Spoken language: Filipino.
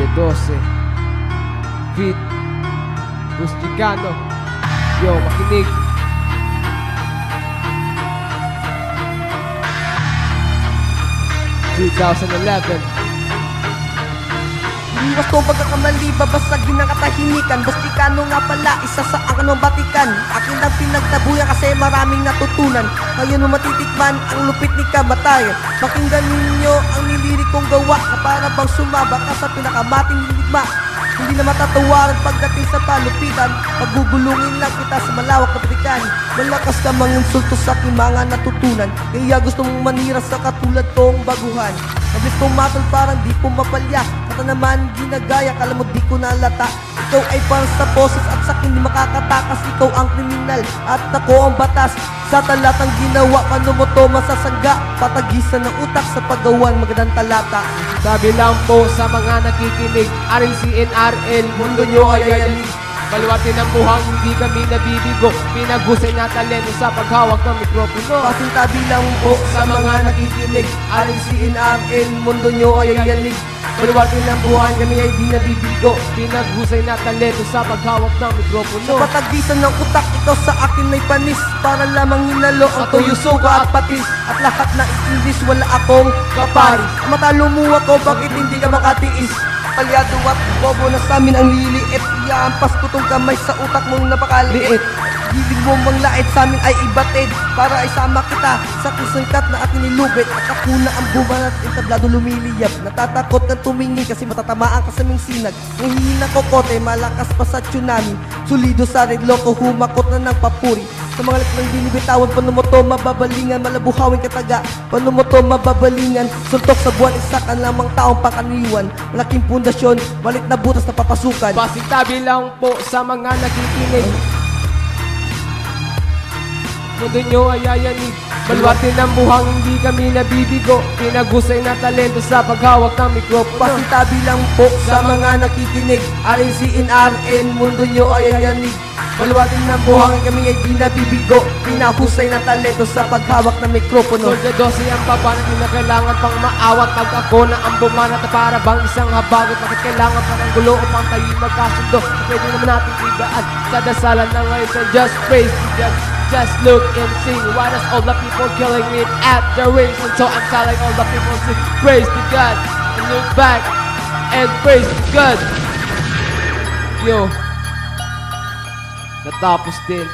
Soldier 12 Feat Gus Chicano. Yo, makinig. ...2011. Iwas ko pagkakamali, babasagin ng katahimikan. Gus Chicano nga pala, isa sa anong batikan. Akin ang pinagtabuyan kasi maraming natutunan. Ngayon mo matitikman ang lupit ni Kamatay. Pakinggan ninyo ang nilirik kong gawa na para bang sumaba ka sa pinakamating ligma. Hindi na matatawaran pagdating sa palupitan. Pagugulungin lang kita sa malawak na batikan. Malakas ka mga insulto sa aking mga natutunan. Kaya gusto mong manira sa katulad kong baguhan. Mabilis kong matol parang di po mapalya. Kata naman ginagaya, kala mo di ko nalata. Ikaw ay parang sa boses at sa akin di makakatakas. Ikaw ang kriminal at ako ang batas. Sa talatang ginawa, paano mo to masasangga? Patagisan ng utak sa paggawan magandang talata. Sabi lang po sa mga nakikinig, RCNRL, mundo nyo ay ayalig. Baluatin ang buhang, hindi kami nabibigo. Pinaghusay na talento sa paghawak ng mikropono. Pasintabi lang po sa mga nakikinig, RCNRL, mundo nyo ay ayalig. Baluatin ang buhang, kami ay di nabibigo. Pinaghusay na talento sa paghawak ng mikropono. Sa patagisan ng utak, ikaw sa akin may panis. Para lamang hinalo ang tuyo, suka at patis. At lahat na English, wala akong kaparis. Matalo mo ako, bakit hindi ka makatiis? Palyado at bobo na sa amin ang liliit. Iyaampas ko tong kamay sa utak mong napakaliit. Gilig mo mang lait sa amin ay ibatid. Para isama kita sa kusangkat na aking nilubit. At ako na ang bumanat, yung tablado lumiliyap. Natatakot na tumingin kasi matatamaan ka sa ming sinag. Ang hihina kokote, malakas pa sa tsunami. Sulido sa red loko, humakot na ng papuri. Sa mga lit ng binibitawan, paano mo to mababalingan? Malabuhawin kataga, paano mo to mababalingan? Suntok sa buwan, isa ka lamang taong pakaniwan. Malaking pundasyon, malit na butas na papasukan. Pasintabi lang po sa mga nakikinig, mundo nyo ay ayanig. Baluatin ang buhang, hindi kami nabibigo. Pinaghusay na talento sa paghawak ng mikropono. Pasintabi lang po sa mga nakikinig, RCNRL, mundo nyo ay ayanig. Baluatin ng buhangin, kami ay di nabibigo. Pinahusay ng talento sa paghawak ng mikropono. Soldier 12 ang pabanat, hindi na kailangan pang maawat. Pag ako na ang bumanat na para bang isang habagot. Bakit kailangan pa ng gulo upang tayo magkasundo? Pwede naman natin ibaan sa dasalan ng ngayon. Just praise to God, just look and sing. Why does all the people killing me at the rings? And so I'm telling all the people to praise to God and look back and praise to God. Yo, natapos din.